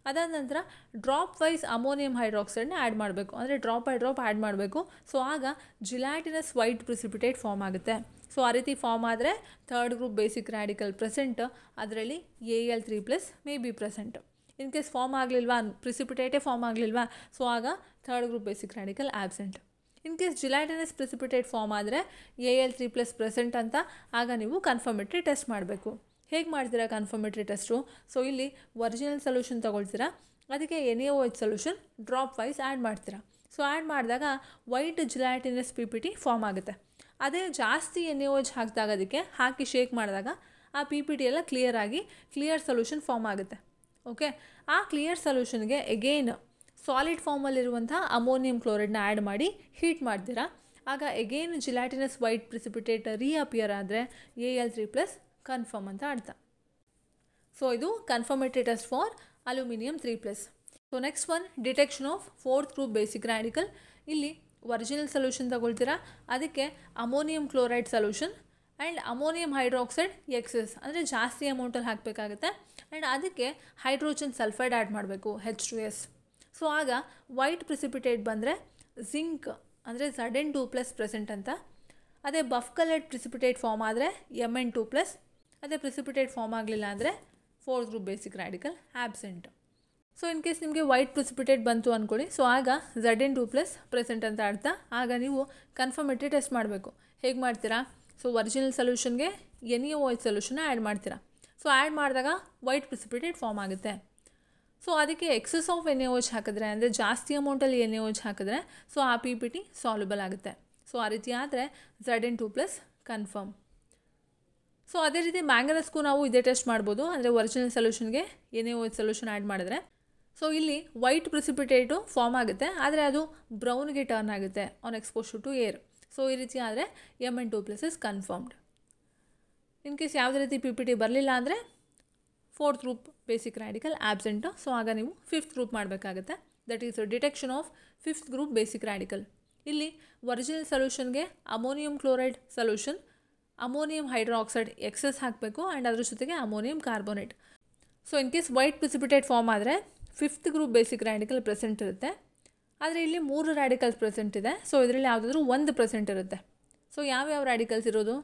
ಅದಾದ ನಂತರ ಡ್ರಾಪ್ ವೈಸ್ ಅಮೋನಿಯಂ ಹೈಡ್ರಾಕ್ಸೈಡ್ನ ಆ್ಯಡ್ ಮಾಡಬೇಕು, ಅಂದರೆ ಡ್ರಾಪ್ ಬೈ ಡ್ರಾಪ್ ಆ್ಯಡ್ ಮಾಡಬೇಕು. ಸೊ ಆಗ ಜಿಲಾಟಿನಸ್ ವೈಟ್ ಪ್ರಿಸಿಪಿಟೇಟ್ ಫಾರ್ಮ್ ಆಗುತ್ತೆ. ಸೊ ಆ ರೀತಿ ಫಾರ್ಮ್ ಆದರೆ third group basic radical present, ಅದರಲ್ಲಿ Al3+ may be present. In case form ಆಗಲಿಲ್ವಾ, ಪ್ರಿಸಿಪಿಟೇಟೇ ಫಾರ್ಮ್ ಆಗಲಿಲ್ವಾ, ಸೊ ಆಗ third group basic radical absent. In case gelatinous precipitate form ಆದರೆ Al3+ ಪ್ರೆಸೆಂಟ್ ಅಂತ, ಆಗ ನೀವು ಕನ್ಫರ್ಮೇಟರಿ ಟೆಸ್ಟ್ ಮಾಡಬೇಕು. ಹೇಗೆ ಮಾಡ್ತೀರಾ ಕನ್ಫರ್ಮೇಟರಿ ಟೆಸ್ಟು? ಸೊ ಇಲ್ಲಿ ಒರಿಜಿನಲ್ ಸೊಲ್ಯೂಷನ್ ತೊಗೊಳ್ತೀರಾ, ಅದಕ್ಕೆ NaOH solution drop wise add ಮಾಡ್ತೀರಾ. ಸೊ ಆ್ಯಡ್ ಮಾಡಿದಾಗ ವೈಟ್ ಜಿಲಾಟಿನಸ್ PPT ಫಾರ್ಮ್ ಆಗುತ್ತೆ. ಅದೇ ಜಾಸ್ತಿ NaOH ಹಾಕಿದಾಗ ಅದಕ್ಕೆ ಹಾಕಿ ಶೇಕ್ ಮಾಡಿದಾಗ ಆ PPT ಎಲ್ಲ ಕ್ಲಿಯರ್ ಸೊಲ್ಯೂಷನ್ ಫಾರ್ಮ್ ಆಗುತ್ತೆ. ಓಕೆ, ಆ ಕ್ಲಿಯರ್ ಸೊಲ್ಯೂಷನ್ಗೆ ಎಗೇನ್ ಸಾಲಿಡ್ ಫಾರ್ಮಲ್ಲಿರುವಂಥ ಅಮೋನಿಯಂ ಕ್ಲೋರೈಡ್ನ ಆ್ಯಡ್ ಮಾಡಿ ಹೀಟ್ ಮಾಡ್ತೀರಾ. ಆಗ again gelatinous white precipitate reappear ಆದರೆ Al3+ ಕನ್ಫರ್ಮ್ ಅಂತ ಅರ್ಥ. ಸೊ ಇದು confirmatory test for aluminium 3+. So next one detection of 4th group basic radical. ಇಲ್ಲಿ ಒರಿಜಿನಲ್ ಸೊಲ್ಯೂಷನ್ ತಗೊಳ್ತೀರಾ, ಅದಕ್ಕೆ ammonium chloride solution and ammonium hydroxide excess ಅಂದರೆ ಜಾಸ್ತಿ ಅಮೌಂಟಲ್ಲಿ ಹಾಕಬೇಕಾಗುತ್ತೆ ಆ್ಯಂಡ್ ಅದಕ್ಕೆ ಹೈಡ್ರೋಜನ್ ಸಲ್ಫೈಡ್ ಆ್ಯಡ್ ಮಾಡಬೇಕು H2S. ಸೊ ಆಗ ವೈಟ್ ಪ್ರಿಸಿಪಿಟೇಟ್ ಬಂದರೆ ಜಿಂಕ್ ಅಂದರೆ Zn2+ ಪ್ರೆಸೆಂಟ್ ಅಂತ. ಅದೇ ಬಫ್ ಕಲರ್ಡ್ ಪ್ರಿಸಿಪಿಟೇಟ್ ಫಾರ್ಮ್ ಆದರೆ Mn2+. ಅದೇ ಪ್ರಿಸಿಪಿಟೇಟ್ ಫಾರ್ಮ್ ಆಗಲಿಲ್ಲ ಅಂದರೆ 4th group basic radical absent. So in case ನಿಮಗೆ ವೈಟ್ ಪ್ರಿಸಿಪಿಟೇಟ್ ಬಂತು ಅಂದ್ಕೊಳ್ಳಿ, ಸೊ ಆಗ Zn2+ ಪ್ರೆಸೆಂಟ್ ಅಂತ ಅರ್ಥ. ಆಗ ನೀವು ಕನ್ಫರ್ಮೇಟರಿ ಟೆಸ್ಟ್ ಮಾಡಬೇಕು. ಹೇಗೆ ಮಾಡ್ತೀರಾ? ಸೊ ಒರಿಜಿನಲ್ ಸೊಲ್ಯೂಷನ್ಗೆ NaOH ಸೊಲ್ಯೂಷನ್ನ ಆ್ಯಡ್ ಮಾಡ್ತೀರಾ. ಸೊ ಆ್ಯಡ್ ಮಾಡಿದಾಗ ವೈಟ್ ಪ್ರಿಸಿಪಿಟೇಟ್ ಫಾರ್ಮ್ ಆಗುತ್ತೆ. ಸೊ ಅದಕ್ಕೆ ಎಕ್ಸಸ್ ಆಫ್ NaOH ಹಾಕಿದ್ರೆ ಅಂದರೆ ಜಾಸ್ತಿ ಅಮೌಂಟಲ್ಲಿ NaOH ಹಾಕಿದ್ರೆ ಸೊ ಆ PPT ಸಾಲ್ಯುಬಲ್ ಆಗುತ್ತೆ. ಸೊ ಆ ರೀತಿ ಆದರೆ Zn2+ ಕನ್ಫರ್ಮ್. ಸೊ ಅದೇ ರೀತಿ ಮ್ಯಾಂಗನಸ್ಗೂ ನಾವು ಇದೇ ಟೆಸ್ಟ್ ಮಾಡ್ಬೋದು. ಅಂದರೆ ಒರಿಜಿನಲ್ ಸೊಲ್ಯೂಷನ್ಗೆ NaOH ಸೊಲ್ಯೂಷನ್ ಆ್ಯಡ್ ಮಾಡಿದ್ರೆ ಸೊ ಇಲ್ಲಿ ವೈಟ್ ಪ್ರಿಸಿಪಿಟೇಟು ಫಾರ್ಮ್ ಆಗುತ್ತೆ, ಆದರೆ ಅದು ಬ್ರೌನ್ಗೆ ಟರ್ನ್ ಆಗುತ್ತೆ on exposure to air. So ಈ ರೀತಿ ಆದರೆ Mn2+ is confirmed. In case ಯಾವುದೇ ರೀತಿ PPT ಬರಲಿಲ್ಲ ಅಂದರೆ 4th group basic radical absent. So ಆಗ ನೀವು 5th ಗ್ರೂಪ್ ಮಾಡಬೇಕಾಗುತ್ತೆ. That is detection of 5th group basic radical. ಇಲ್ಲಿ ಒರಿಜಿನಲ್ ಸೊಲ್ಯೂಷನ್ಗೆ ammonium chloride solution, ammonium hydroxide excess ಹಾಕಬೇಕು ಆ್ಯಂಡ್ ಅದ್ರ ಜೊತೆಗೆ ammonium carbonate. So in case white precipitate form ಆದರೆ 5th group basic radical present ಇರುತ್ತೆ. ಆದರೆ ಇಲ್ಲಿ 3 ರ್ಯಾಡಿಕಲ್ಸ್ ಪ್ರೆಸೆಂಟ್ ಇದೆ. ಸೊ ಇದರಲ್ಲಿ ಯಾವುದಾದ್ರೂ 1 ಪ್ರೆಸೆಂಟ್ ಇರುತ್ತೆ. ಸೊ ಯಾವ್ಯಾವ ರ್ಯಾಡಿಕಲ್ಸ್ ಇರೋದು?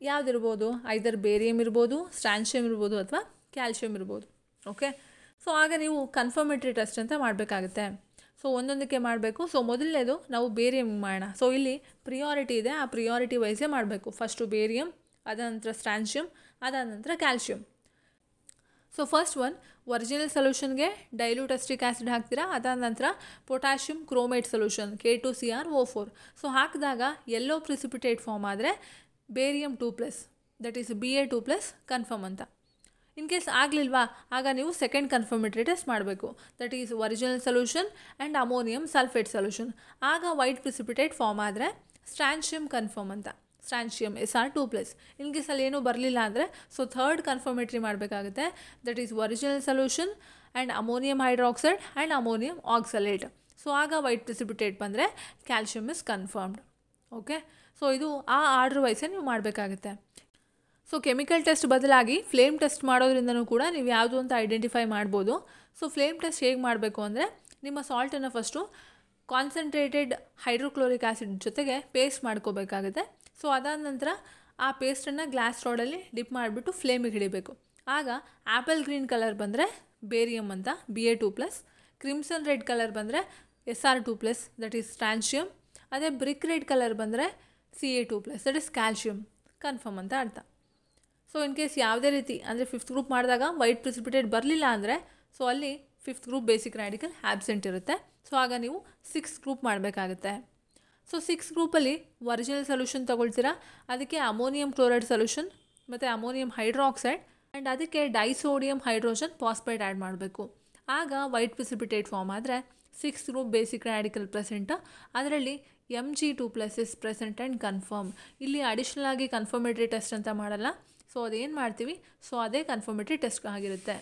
ಯಾವುದಿರ್ಬೋದು? ಐದರ್ ಬೇರಿಯಮ್ ಇರ್ಬೋದು, ಸ್ಟ್ರಾನ್ಷಿಯಮ್ ಇರ್ಬೋದು, ಅಥವಾ ಕ್ಯಾಲ್ಶಿಯಮ್ ಇರ್ಬೋದು. ಓಕೆ, ಸೊ ಆಗ ನೀವು ಕನ್ಫರ್ಮೇಟರಿ ಟೆಸ್ಟ್ ಅಂತ ಮಾಡಬೇಕಾಗುತ್ತೆ. ಸೊ ಒಂದೊಂದಕ್ಕೆ ಮಾಡಬೇಕು. ಸೊ ಮೊದಲನೇದು ನಾವು ಬೇರಿಯಮ್ ಮಾಡೋಣ. ಸೊ ಇಲ್ಲಿ ಪ್ರಿಯಾರಿಟಿ ಇದೆ, ಆ ಪ್ರಿಯಾರಿಟಿ ವೈಸೇ ಮಾಡಬೇಕು. ಫಸ್ಟು ಬೇರಿಯಮ್, ಅದಾದ ನಂತರ ಸ್ಟ್ರಾನ್ಷಿಯಮ್, ಅದಾದ ನಂತರ calcium. So first one original ಸೊಲ್ಯೂಷನ್ಗೆ ಡೈಲ್ಯೂಟ್ ಅಸ್ಟಿಕ್ ಆ್ಯಸಿಡ್ ಹಾಕ್ತೀರಾ, ಅದಾದ ನಂತರ potassium chromate solution K2CrO4. So ಹಾಕಿದಾಗ ಯೆಲ್ಲೋ ಪ್ರಿಸಿಪಿಟೇಟ್ ಫಾರ್ಮ್ ಆದರೆ barium 2+, that is Ba2+ confirm ಅಂತ. ಇನ್ ಕೇಸ್ ಆಗಲಿಲ್ವಾ, ಆಗ ನೀವು ಸೆಕೆಂಡ್ ಕನ್ಫರ್ಮೇಟರಿ ಟೆಸ್ಟ್ ಮಾಡಬೇಕು. That is original solution and ammonium sulphate solution. ಆಗ ವೈಟ್ ಪ್ರಿಸಿಪಿಟೇಟ್ ಫಾರ್ಮ್ ಆದರೆ ಸ್ಟ್ರಾನ್ಷಿಯಮ್ ಕನ್ಫರ್ಮ್ ಅಂತ, ಸ್ಟ್ರಾನ್ಷಿಯಮ್ Sr2+. ಇನ್ ಕೇಸ್ ಅಲ್ಲಿ ಏನೂ ಬರಲಿಲ್ಲ ಅಂದರೆ ಸೊ ಥರ್ಡ್ ಕನ್ಫರ್ಮೇಟರಿ ಮಾಡಬೇಕಾಗುತ್ತೆ. That is original solution and ammonium hydroxide and ammonium oxalate. So ಆಗ ವೈಟ್ ಪ್ರಿಸಿಪಿಟೇಟ್ ಬಂದರೆ calcium is confirmed. Okay, so ಇದು ಆ ಆರ್ಡರ್ ವೈಸೇ ನೀವು ಮಾಡಬೇಕಾಗುತ್ತೆ. ಸೊ ಕೆಮಿಕಲ್ ಟೆಸ್ಟ್ ಬದಲಾಗಿ ಫ್ಲೇಮ್ ಟೆಸ್ಟ್ ಮಾಡೋದ್ರಿಂದನೂ ಕೂಡ ನೀವು ಯಾವುದು ಅಂತ ಐಡೆಂಟಿಫೈ ಮಾಡ್ಬೋದು. ಸೊ ಫ್ಲೇಮ್ ಟೆಸ್ಟ್ ಹೇಗೆ ಮಾಡಬೇಕು ಅಂದರೆ ನಿಮ್ಮ ಸಾಲ್ಟನ್ನು ಫಸ್ಟು ಕಾನ್ಸಂಟ್ರೇಟೆಡ್ ಹೈಡ್ರೋಕ್ಲೋರಿಕ್ ಆ್ಯಸಿಡ್ ಜೊತೆಗೆ ಪೇಸ್ಟ್ ಮಾಡ್ಕೋಬೇಕಾಗುತ್ತೆ. ಸೊ ಅದಾದ ನಂತರ ಆ ಪೇಸ್ಟನ್ನು ಗ್ಲಾಸ್ ರಾಡಲ್ಲಿ ಡಿಪ್ ಮಾಡಿಬಿಟ್ಟು ಫ್ಲೇಮಿಗೆ ಹಿಡಿಬೇಕು. ಆಗ ಆ್ಯಪಲ್ ಗ್ರೀನ್ ಕಲರ್ ಬಂದರೆ ಬೇರಿಯಮ್ ಅಂತ Ba2+, ಕ್ರಿಮ್ಸನ್ ರೆಡ್ ಕಲರ್ ಬಂದರೆ Sr2+, ದಟ್ ಈಸ್ ಸ್ಟ್ರಾನ್ಷಿಯಮ್. ಅದೇ ಬ್ರಿಕ್ ರೆಡ್ ಕಲರ್ ಬಂದರೆ Ca2+, that is calcium confirm ಅಂತ ಅರ್ಥ. ಸೊ ಇನ್ ಕೇಸ್ ಯಾವುದೇ ರೀತಿ ಅಂದರೆ 5th ಗ್ರೂಪ್ ಮಾಡಿದಾಗ ವೈಟ್ ಪ್ರಿಸಿಪಿಟೇಟ್ ಬರಲಿಲ್ಲ ಅಂದರೆ ಸೊ ಅಲ್ಲಿ 5th group basic radical absent ಇರುತ್ತೆ. ಸೊ ಆಗ ನೀವು 6th ಗ್ರೂಪ್ ಮಾಡಬೇಕಾಗುತ್ತೆ. ಸೊ 6th ಗ್ರೂಪಲ್ಲಿ ಒರಿಜಿನಲ್ ಸೊಲ್ಯೂಷನ್ ತೊಗೊಳ್ತೀರಾ, ಅದಕ್ಕೆ ಅಮೋನಿಯಂ ಕ್ಲೋರೈಡ್ ಸೊಲ್ಯೂಷನ್ ಮತ್ತು ಅಮೋನಿಯಂ ಹೈಡ್ರಾಕ್ಸೈಡ್ ಆ್ಯಂಡ್ ಅದಕ್ಕೆ ಡೈಸೋಡಿಯಂ ಹೈಡ್ರೋಜನ್ ಫಾಸ್ಫೈಡ್ ಆ್ಯಡ್ ಮಾಡಬೇಕು. ಆಗ ವೈಟ್ ಪ್ರಿಸಿಪಿಟೇಟ್ ಫಾರ್ಮ್ ಆದರೆ 6th group basic radical present, ಅದರಲ್ಲಿ Mg2+ is present and confirm. ಇಲ್ಲಿ ಅಡಿಷ್ನಲ್ ಆಗಿ ಕನ್ಫರ್ಮೇಟರಿ ಟೆಸ್ಟ್ ಅಂತ ಮಾಡಲ್ಲ. ಸೊ ಅದೇನು ಮಾಡ್ತೀವಿ, ಸೊ ಅದೇ ಕನ್ಫರ್ಮೇಟರಿ ಟೆಸ್ಟ್ ಆಗಿರುತ್ತೆ.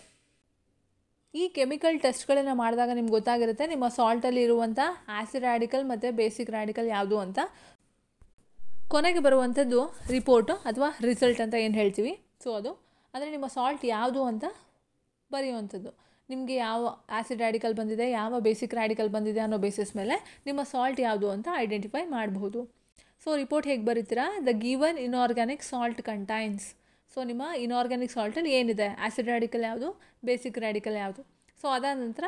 ಈ ಕೆಮಿಕಲ್ ಟೆಸ್ಟ್ಗಳನ್ನು ಮಾಡಿದಾಗ ನಿಮ್ಗೆ ಗೊತ್ತಾಗಿರುತ್ತೆ ನಿಮ್ಮ ಸಾಲ್ಟಲ್ಲಿ ಇರುವಂಥ ಆ್ಯಸಿಡ್ ರ್ಯಾಡಿಕಲ್ ಮತ್ತು ಬೇಸಿಕ್ ರ್ಯಾಡಿಕಲ್ ಯಾವುದು ಅಂತ. ಕೊನೆಗೆ ಬರುವಂಥದ್ದು ರಿಪೋರ್ಟು ಅಥವಾ ರಿಸಲ್ಟ್ ಅಂತ ಏನು ಹೇಳ್ತೀವಿ. ಸೊ ಅದು ಅಂದರೆ ನಿಮ್ಮ ಸಾಲ್ಟ್ ಯಾವುದು ಅಂತ ಬರೆಯುವಂಥದ್ದು. ನಿಮಗೆ ಯಾವ ಆ್ಯಸಿಡ್ ರ್ಯಾಡಿಕಲ್ ಬಂದಿದೆ, ಯಾವ ಬೇಸಿಕ್ ರ್ಯಾಡಿಕಲ್ ಬಂದಿದೆ ಅನ್ನೋ ಬೇಸಿಸ್ ಮೇಲೆ ನಿಮ್ಮ ಸಾಲ್ಟ್ ಯಾವುದು ಅಂತ ಐಡೆಂಟಿಫೈ ಮಾಡಬಹುದು. ಸೊ ರಿಪೋರ್ಟ್ ಹೇಗೆ ಬರೀತೀರಾ? The given inorganic salt contains. So ನಿಮ್ಮ ಇನ್ಆರ್ಗ್ಯಾನಿಕ್ ಸಾಲ್ಟಲ್ಲಿ ಏನಿದೆ, ಆ್ಯಸಿಡ್ ರ್ಯಾಡಿಕಲ್ ಯಾವುದು, ಬೇಸಿಕ್ ರ್ಯಾಡಿಕಲ್ ಯಾವುದು. ಸೊ ಅದಾದ ನಂತರ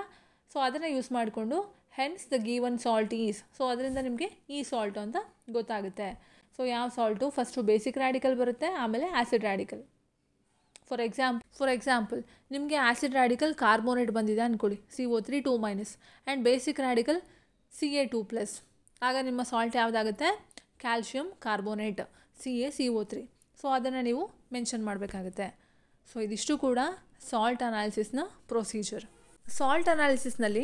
ಸೊ ಅದನ್ನು ಯೂಸ್ ಮಾಡಿಕೊಂಡು hence the given salt is. So ಅದರಿಂದ ನಿಮಗೆ ಈ ಸಾಲ್ಟು ಅಂತ ಗೊತ್ತಾಗುತ್ತೆ. ಸೊ ಯಾವ ಸಾಲ್ಟು ಫಸ್ಟು ಬೇಸಿಕ್ ರ್ಯಾಡಿಕಲ್ ಬರುತ್ತೆ, ಆಮೇಲೆ ಆ್ಯಸಿಡ್ ರ್ಯಾಡಿಕಲ್. ಫಾರ್ ಎಕ್ಸಾಂಪಲ್ ನಿಮಗೆ ಆ್ಯಸಿಡ್ ರ್ಯಾಡಿಕಲ್ ಕಾರ್ಬೋನೇಟ್ ಬಂದಿದೆ ಅಂದ್ಕೊಳ್ಳಿ, CO3 2- and basic radical Ca2+. ಆಗ ನಿಮ್ಮ ಸಾಲ್ಟ್ ಯಾವುದಾಗುತ್ತೆ? Calcium carbonate CaCO3. ಸೊ ಅದನ್ನು ನೀವು ಮೆನ್ಷನ್ ಮಾಡಬೇಕಾಗುತ್ತೆ. ಸೊ ಇದಿಷ್ಟು ಕೂಡ ಸಾಲ್ಟ್ ಅನಾಲಿಸಿಸ್ನ ಪ್ರೊಸೀಜರ್. ಸಾಲ್ಟ್ ಅನಾಲಿಸಿಸ್ನಲ್ಲಿ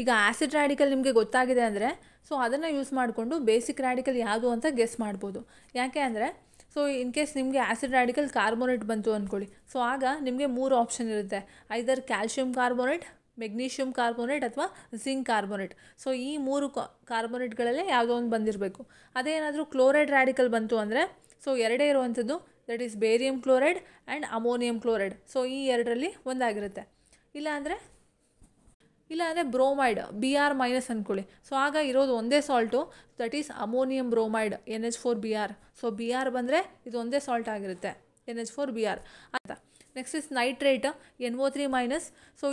ಈಗ ಆ್ಯಸಿಡ್ ರ್ಯಾಡಿಕಲ್ ನಿಮಗೆ ಗೊತ್ತಾಗಿದೆ ಅಂದರೆ ಸೊ ಅದನ್ನು ಯೂಸ್ ಮಾಡಿಕೊಂಡು ಬೇಸಿಕ್ ರ್ಯಾಡಿಕಲ್ ಯಾವುದು ಅಂತ ಗೆಸ್ ಮಾಡ್ಬೋದು. ಯಾಕೆ ಅಂದರೆ ಸೊ ಇನ್ ಕೇಸ್ ನಿಮಗೆ ಆ್ಯಸಿಡ್ ರ್ಯಾಡಿಕಲ್ ಕಾರ್ಬೋನೇಟ್ ಬಂತು ಅಂದ್ಕೊಳ್ಳಿ, ಸೊ ಆಗ ನಿಮಗೆ 3 ಆಪ್ಷನ್ ಇರುತ್ತೆ. ಐದರ್ ಕ್ಯಾಲ್ಶಿಯಂ ಕಾರ್ಬೋನೇಟ್, ಮೆಗ್ನೀಷಿಯಂ ಕಾರ್ಬೋನೇಟ್ ಅಥವಾ ಜಿಂಕ್ ಕಾರ್ಬೋನೇಟ್. ಸೊ ಈ 3 ಕಾರ್ಬೋನೇಟ್ಗಳಲ್ಲೇ ಯಾವುದೋ ಒಂದು ಬಂದಿರಬೇಕು. ಅದೇನಾದರೂ ಕ್ಲೋರೈಡ್ ರ್ಯಾಡಿಕಲ್ ಬಂತು ಅಂದರೆ ಸೊ ಎರಡೇ ಇರುವಂಥದ್ದು, that is barium chloride and ammonium chloride. So ಈ ಎರಡರಲ್ಲಿ ಒಂದಾಗಿರುತ್ತೆ. ಇಲ್ಲಾಂದರೆ ಬ್ರೋಮೈಡ್ Br- ಅಂದ್ಕೊಳ್ಳಿ, ಸೊ ಆಗ ಇರೋದು ಒಂದೇ salt, that is ammonium bromide NH4Br. So Br ಬಂದರೆ ಇದು ಒಂದೇ ಸಾಲ್ಟ್ ಆಗಿರುತ್ತೆ, NH4Br ಅಂತ. Next is nitrate NO3-. So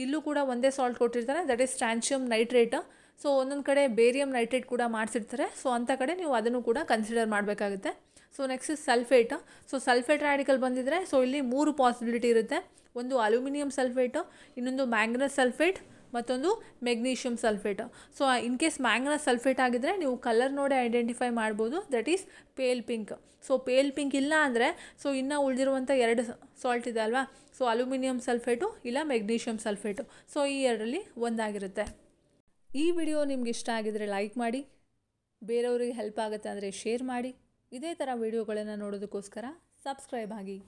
ಇಲ್ಲೂ ಕೂಡ ಒಂದೇ ಸಾಲ್ಟ್ ಕೊಟ್ಟಿರ್ತಾರೆ, ದಟ್ ಈಸ್ ಸ್ಟ್ಯಾನ್ಷಿಯಂ ನೈಟ್ರೇಟ್. ಸೊ ಒಂದೊಂದು ಕಡೆ ಬೇರಿಯಂ ನೈಟ್ರೇಟ್ ಕೂಡ ಮಾಡಿಸಿರ್ತಾರೆ, ಸೊ ಅಂಥ ಕಡೆ ನೀವು ಅದನ್ನು ಕೂಡ ಕನ್ಸಿಡರ್ ಮಾಡಬೇಕಾಗುತ್ತೆ. So next is sulphate. So sulphate radical ಬಂದಿದ್ದರೆ ಸೊ ಇಲ್ಲಿ 3 ಪಾಸಿಬಿಲಿಟಿ ಇರುತ್ತೆ. ಒಂದು ಅಲ್ಯೂಮಿನಿಯಂ ಸಲ್ಫೇಟು, ಇನ್ನೊಂದು ಮ್ಯಾಂಗನಸ್ ಸಲ್ಫೇಟ್, ಮತ್ತೊಂದು magnesium sulphate. So in case manganous sulphate ಆಗಿದ್ದರೆ ನೀವು ಕಲರ್ ನೋಡಿ ಐಡೆಂಟಿಫೈ ಮಾಡ್ಬೋದು, that is pale pink. So pale pink ಇಲ್ಲ ಅಂದರೆ ಸೊ ಇನ್ನೂ ಉಳಿದಿರುವಂಥ 2 ಸಾಲ್ಟ್ ಇದೆ ಅಲ್ವಾ, ಸೊ ಅಲ್ಯೂಮಿನಿಯಂ ಸಲ್ಫೇಟು ಇಲ್ಲ ಮೆಗ್ನೀಷಿಯಂ ಸಲ್ಫೇಟು. ಸೊ ಈ ಎರಡರಲ್ಲಿ ಒಂದಾಗಿರುತ್ತೆ. ಈ ವಿಡಿಯೋ ನಿಮ್ಗೆ ಇಷ್ಟ ಆಗಿದರೆ ಲೈಕ್ ಮಾಡಿ, ಬೇರೆಯವರಿಗೆ ಹೆಲ್ಪ್ ಆಗುತ್ತೆ ಅಂದರೆ ಶೇರ್ ಮಾಡಿ. ಇದೇ ಥರ ವಿಡಿಯೋಗಳನ್ನು ನೋಡೋದಕ್ಕೋಸ್ಕರ ಸಬ್ಸ್ಕ್ರೈಬ್ ಆಗಿ.